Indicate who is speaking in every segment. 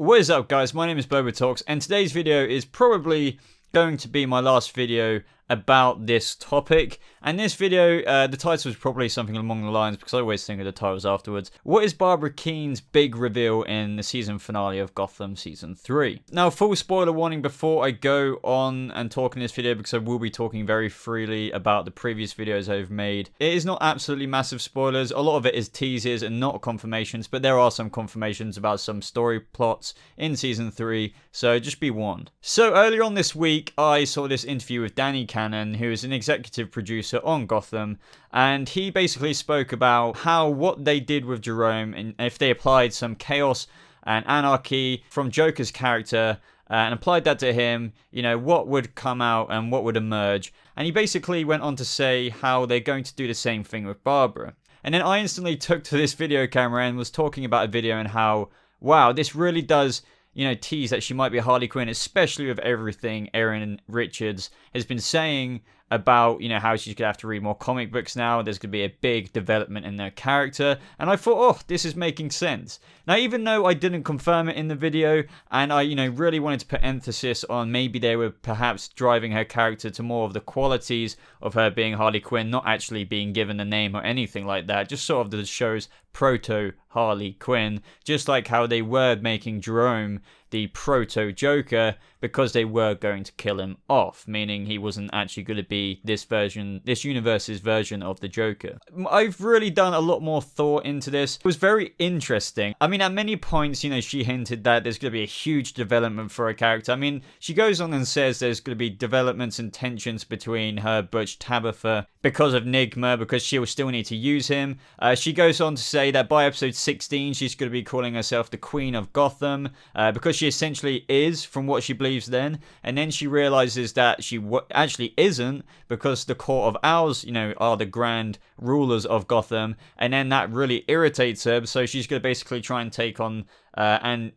Speaker 1: What is up, guys? My name is BobaTalks, and today's video is probably going to be my last video about this topic. And this video, the title is probably something along the lines, because I always think of the titles afterwards. What is Barbara Keane's big reveal in the season finale of Gotham Season 3? Now, full spoiler warning before I go on and talk in this video, because I will be talking very freely about the previous videos I've made. It is not absolutely massive spoilers. A lot of it is teases and not confirmations, but there are some confirmations about some story plots in Season 3, so just be warned. So earlier on this week, I saw this interview with Danny Cannon, who is an executive producer on Gotham, and he basically spoke about how what they did with Jerome, and if they applied some chaos and anarchy from Joker's character and applied that to him, you know, what would come out and what would emerge. And he basically went on to say how they're going to do the same thing with Barbara. And then I instantly took to this video camera and was talking about a video and how, wow, this really does, you know, tease that she might be a Harley Quinn, especially with everything Erin Richards has been saying about, you know, how she's going to have to read more comic books now. There's going to be a big development in their character. And I thought, oh, this is making sense. Now, even though I didn't confirm it in the video, and I, you know, really wanted to put emphasis on maybe they were perhaps driving her character to more of the qualities of her being Harley Quinn, not actually being given a name or anything like that, just sort of the show's proto Harley Quinn, just like how they were making Jerome the proto Joker because they were going to kill him off, meaning he wasn't actually going to be this universe's version of the Joker. I've really done a lot more thought into this. It was very interesting. I mean, at many points, you know, she hinted that there's going to be a huge development for her character. I mean, she goes on and says there's going to be developments and tensions between her Butch Tabitha because of Nigma, because she will still need to use him. She goes on to say that by episode 16, she's going to be calling herself the Queen of Gotham, because she essentially is, from what she believes then. And then she realizes that she actually isn't, because the Court of Owls, you know, are the grand rulers of Gotham. And then that really irritates her, so she's going to basically try and take on and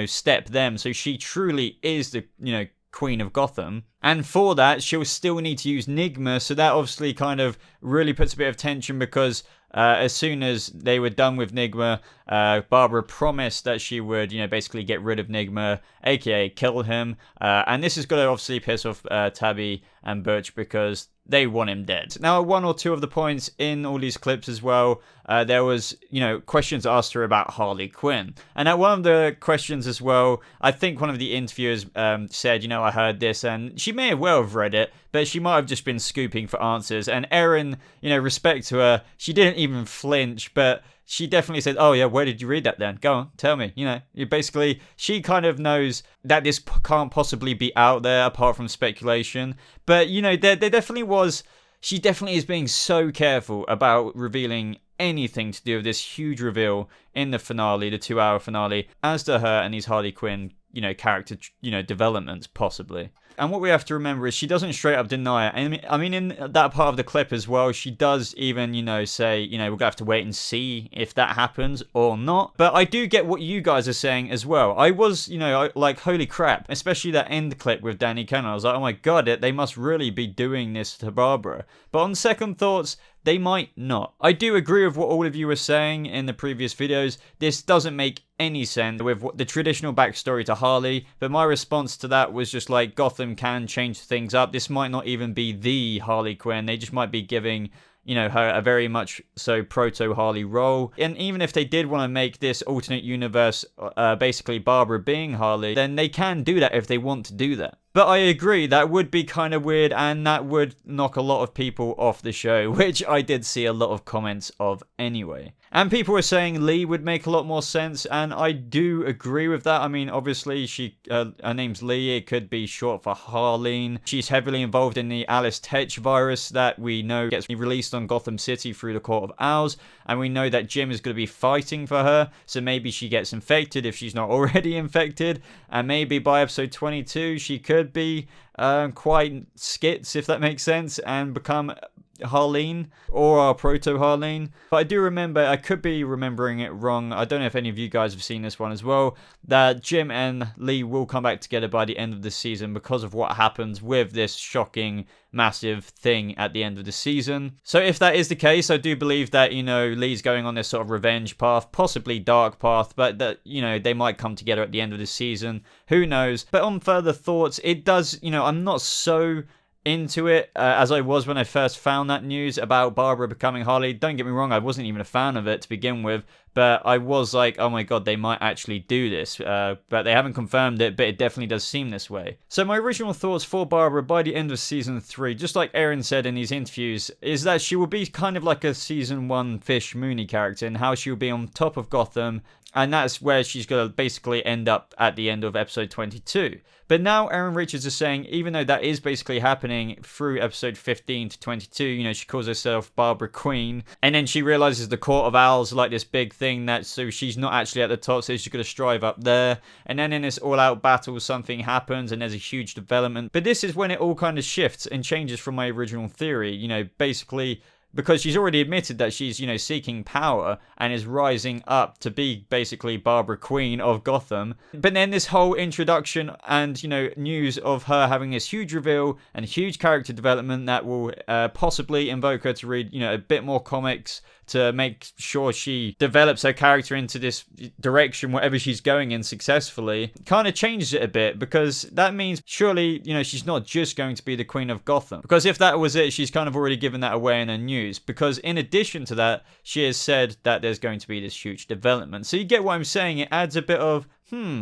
Speaker 1: step them. So she truly is the, you know, Queen of Gotham. And for that, she'll still need to use Nigma, so that obviously kind of really puts a bit of tension, because as soon as they were done with Nigma, Barbara promised that she would, you know, basically get rid of Nigma, aka kill him. And this is going to obviously piss off Tabby and Butch, because they want him dead. Now, one or two of the points in all these clips as well, there was, you know, questions asked her about Harley Quinn. And at one of the questions as well, I think one of the interviewers said, you know, I heard this, and she may have well have read it, but she might have just been scooping for answers. And Erin, you know, respect to her, she didn't even flinch, but she definitely said, oh yeah, where did you read that then? Go on, tell me. You know, basically, she kind of knows that this can't possibly be out there apart from speculation. But, you know, there definitely was, she definitely is being so careful about revealing anything to do with this huge reveal in the finale, the 2-hour finale, as to her and these Harley Quinn, you know, character, you know, developments possibly. And what we have to remember is she doesn't straight up deny it. I mean, in that part of the clip as well, she does even, you know, say, you know, we're going to have to wait and see if that happens or not. But I do get what you guys are saying as well. I was, you know, like, holy crap, especially that end clip with Danny Cannon. I was like, oh my god, they must really be doing this to Barbara. But on second thoughts, they might not. I do agree with what all of you were saying in the previous videos. This doesn't make any sense with the traditional backstory to Harley, but my response to that was just like, Gotham can change things up. This might not even be the Harley Quinn. They just might be giving, you know, her a very much so proto-Harley role. And even if they did want to make this alternate universe basically Barbara being Harley, then they can do that if they want to do that. But I agree, that would be kind of weird, and that would knock a lot of people off the show, which I did see a lot of comments of anyway. And people were saying Lee would make a lot more sense, and I do agree with that. I mean, obviously, her name's Lee. It could be short for Harleen. She's heavily involved in the Alice Tetch virus that we know gets released on Gotham City through the Court of Owls, and we know that Jim is going to be fighting for her, so maybe she gets infected if she's not already infected, and maybe by episode 22, she could be quite skits, if that makes sense, and become Harleen or our proto Harleen. But I do remember, I could be remembering it wrong, I don't know if any of you guys have seen this one as well, that Jim and Lee will come back together by the end of the season because of what happens with this shocking massive thing at the end of the season. So if that is the case, I do believe that, you know, Lee's going on this sort of revenge path, possibly dark path, but that, you know, they might come together at the end of the season. Who knows? But on further thoughts, it does, you know, I'm not so into it as I was when I first found that news about Barbara becoming Harley. Don't get me wrong, I wasn't even a fan of it to begin with, but I was like, oh my god, they might actually do this, but they haven't confirmed it, but it definitely does seem this way. So my original thoughts for Barbara by the end of season 3, just like Erin said in these interviews, is that she will be kind of like a season 1 Fish Mooney character, and how she will be on top of Gotham, and that's where she's going to basically end up at the end of episode 22. But now Erin Richards is saying, even though that is basically happening through episode 15 to 22, you know, she calls herself Barbara Queen, and then she realizes the Court of Owls are like this big thing, that so she's not actually at the top, so she's going to strive up there. And then in this all-out battle, something happens, and there's a huge development. But this is when it all kind of shifts and changes from my original theory, you know, basically because she's already admitted that she's, you know, seeking power and is rising up to be basically Barbara Queen of Gotham. But then this whole introduction and, you know, news of her having this huge reveal and huge character development that will possibly invoke her to read, you know, a bit more comics to make sure she develops her character into this direction, whatever she's going in successfully, kind of changes it a bit, because that means surely, you know, she's not just going to be the Queen of Gotham. Because if that was it, she's kind of already given that away in her news, because in addition to that, she has said that there's going to be this huge development. So you get what I'm saying, it adds a bit of,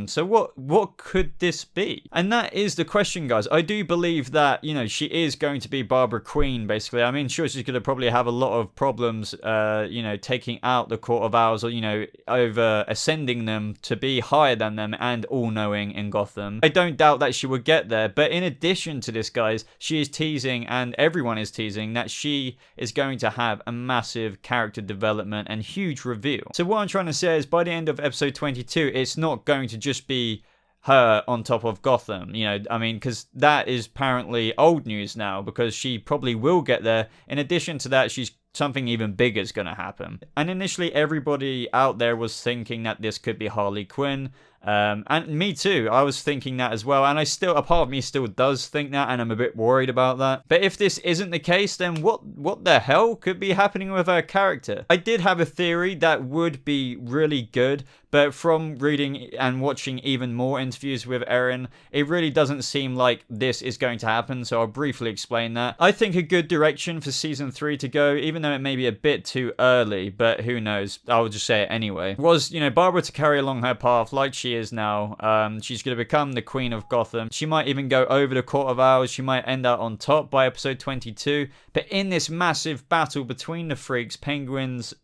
Speaker 1: so what could this be? And that is the question, guys. I do believe that, you know, she is going to be Barbara Queen, basically. I mean, sure, she's going to probably have a lot of problems, you know, taking out the Court of Owls, or, you know, over ascending them to be higher than them and all-knowing in Gotham. I don't doubt that she would get there, but in addition to this, guys, she is teasing, and everyone is teasing, that she is going to have a massive character development and huge reveal. So what I'm trying to say is, by the end of episode 22, it's not going to just be her on top of Gotham, you know, I mean, because that is apparently old news now, because she probably will get there. In addition to that, something even bigger is going to happen. And initially, everybody out there was thinking that this could be Harley Quinn. And me too, I was thinking that as well, and a part of me still does think that, and I'm a bit worried about that. But if this isn't the case, then what the hell could be happening with her character? I did have a theory that would be really good, but from reading and watching even more interviews with Erin, it really doesn't seem like this is going to happen, so I'll briefly explain that. I think a good direction for season 3 to go, even though it may be a bit too early, but who knows, I'll just say it anyway, was, you know, Barbara to carry along her path like she is now. She's going to become the Queen of Gotham. She might even go over the Court of Owls. She might end up on top by episode 22. But in this massive battle between the Freaks, Penguins,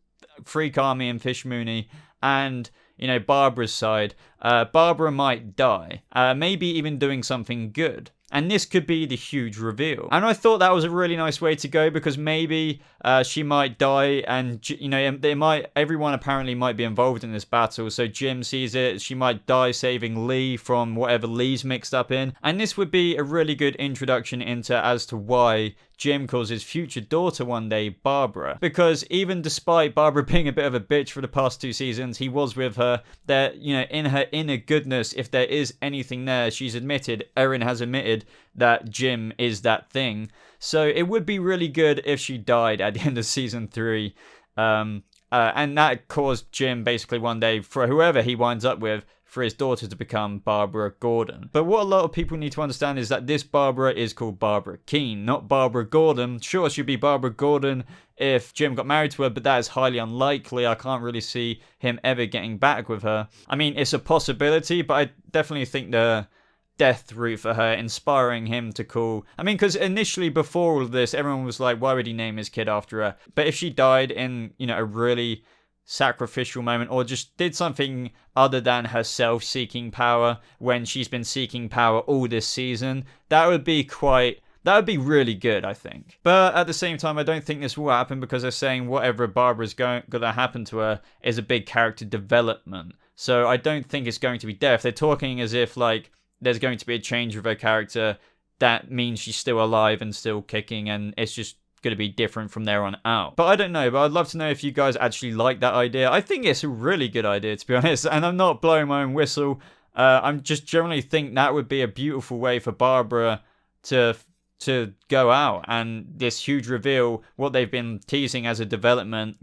Speaker 1: Freak Army, and Fish Mooney, and, you know, Barbara's side, Barbara might die. Maybe even doing something good. And this could be the huge reveal. And I thought that was a really nice way to go, because maybe she might die, and, you know, everyone apparently might be involved in this battle. So Jim sees it. She might die saving Lee from whatever Lee's mixed up in. And this would be a really good introduction as to why Jim calls his future daughter one day Barbara. Because even despite Barbara being a bit of a bitch for the past 2 seasons, he was with her. That, you know, in her inner goodness, if there is anything there, Erin has admitted that Jim is that thing. So it would be really good if she died at the end of season 3. And that caused Jim basically one day, for whoever he winds up with, for his daughter to become Barbara Gordon. But what a lot of people need to understand is that this Barbara is called Barbara Keene, not Barbara Gordon. Sure, she'd be Barbara Gordon if Jim got married to her, but that is highly unlikely. I can't really see him ever getting back with her. I mean, it's a possibility, but I definitely think the death route for her, inspiring him to call... I mean, because initially, before all of this, everyone was like, why would he name his kid after her? But if she died in, you know, a really sacrificial moment, or just did something other than herself seeking power when she's been seeking power all this season, that would be really good, I think. But at the same time, I don't think this will happen, because they're saying whatever Barbara's going to happen to her is a big character development. So I don't think it's going to be death. They're talking as if, like, there's going to be a change of her character. That means she's still alive and still kicking, and it's just going to be different from there on out. But I don't know, but I'd love to know if you guys actually like that idea. I think it's a really good idea, to be honest, and I'm not blowing my own whistle. I'm just generally think that would be a beautiful way for Barbara to go out, and this huge reveal, what they've been teasing as a development,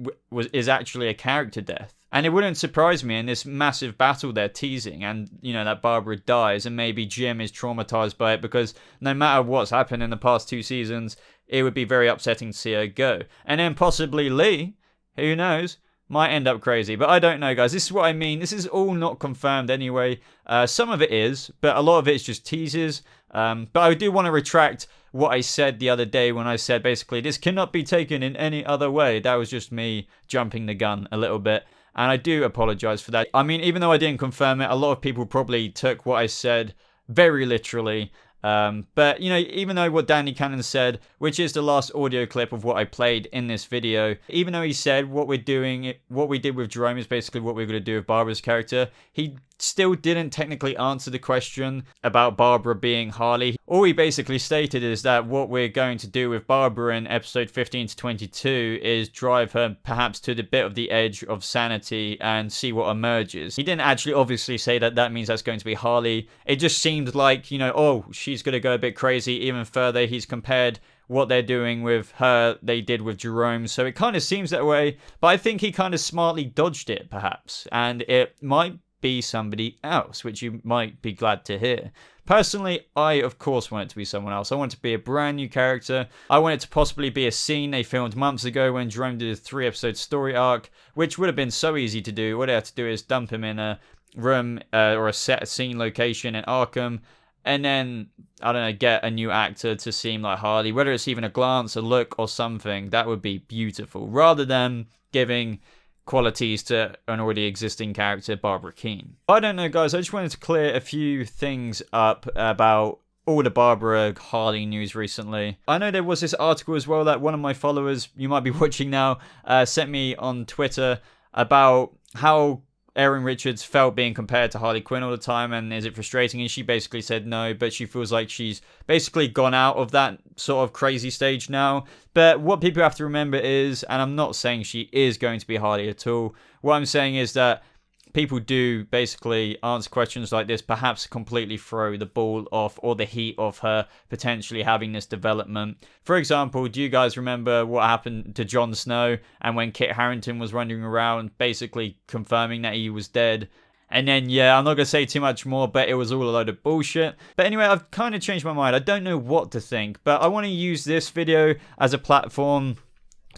Speaker 1: is actually a character death. And it wouldn't surprise me in this massive battle they're teasing, and that Barbara dies, and maybe Jim is traumatized by it, because no matter what's happened in the past 2 seasons, it would be very upsetting to see her go. And then possibly Lee, who knows, might end up crazy. But I don't know, guys. This is what I mean. This is all not confirmed anyway. Some of it is, but a lot of it is just teases. But I do want to retract what I said the other day when I said basically this cannot be taken in any other way. That was just me jumping the gun a little bit. And I do apologize for that. I mean, even though I didn't confirm it, a lot of people probably took what I said very literally. But, even though what Danny Cannon said, which is the last audio clip of what I played in this video, even though he said what we did with Jerome is basically what we're going to do with Barbara's character, he still didn't technically answer the question about Barbara being Harley. All he basically stated is that what we're going to do with Barbara in episode 15 to 22 is drive her perhaps to the bit of the edge of sanity and see what emerges. He didn't actually obviously say that that means that's going to be Harley. It just seemed like, oh, she's going to go a bit crazy. Even further, he's compared what they're doing with her, they did with Jerome. So it kind of seems that way, but I think he kind of smartly dodged it, perhaps. And it might be somebody else, which you might be glad to hear. Personally, I of course want it to be someone else. I want it to be a brand new character. I want it to possibly be a scene they filmed months ago when Jerome did a 3-episode story arc, which would have been so easy to do. What they had to do is dump him in a room or a scene location in Arkham, and then, I don't know, get a new actor to seem like Harley, whether it's even a glance, a look, or something. That would be beautiful, rather than giving qualities to an already existing character, Barbara Keene. I don't know, guys. I just wanted to clear a few things up about all the Barbara Harley news recently. I know there was this article as well that one of my followers, you might be watching now, sent me on Twitter about how Erin Richards felt being compared to Harley Quinn all the time, and is it frustrating? And she basically said no, but she feels like she's basically gone out of that sort of crazy stage now. But what people have to remember is, and I'm not saying she is going to be Harley at all, what I'm saying is that people do basically answer questions like this, perhaps completely throw the ball off or the heat of her potentially having this development. For example, do you guys remember what happened to Jon Snow and when Kit Harington was running around basically confirming that he was dead? And then, yeah, I'm not going to say too much more, but it was all a load of bullshit. But anyway, I've kind of changed my mind. I don't know what to think, but I want to use this video as a platform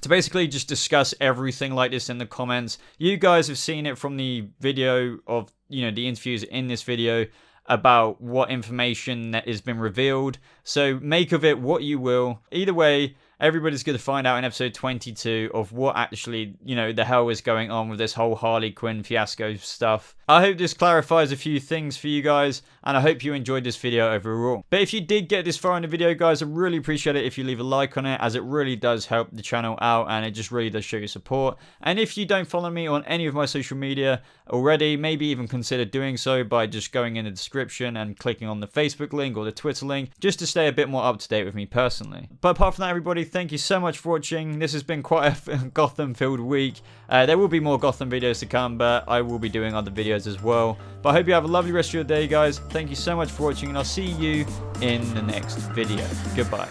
Speaker 1: to basically just discuss everything like this in the comments. You guys have seen it from the video of, the interviews in this video about what information that has been revealed. So make of it what you will. Either way, everybody's going to find out in episode 22 of what actually, the hell is going on with this whole Harley Quinn fiasco stuff. I hope this clarifies a few things for you guys, and I hope you enjoyed this video overall. But if you did get this far in the video, guys, I really appreciate it if you leave a like on it, as it really does help the channel out, and it just really does show your support. And if you don't follow me on any of my social media already, maybe even consider doing so by just going in the description and clicking on the Facebook link or the Twitter link, just to stay a bit more up to date with me personally. But apart from that, everybody, thank you so much for watching. This has been quite a Gotham-filled week. There will be more Gotham videos to come, but I will be doing other videos as well. But I hope you have a lovely rest of your day, guys. Thank you so much for watching, and I'll see you in the next video. Goodbye.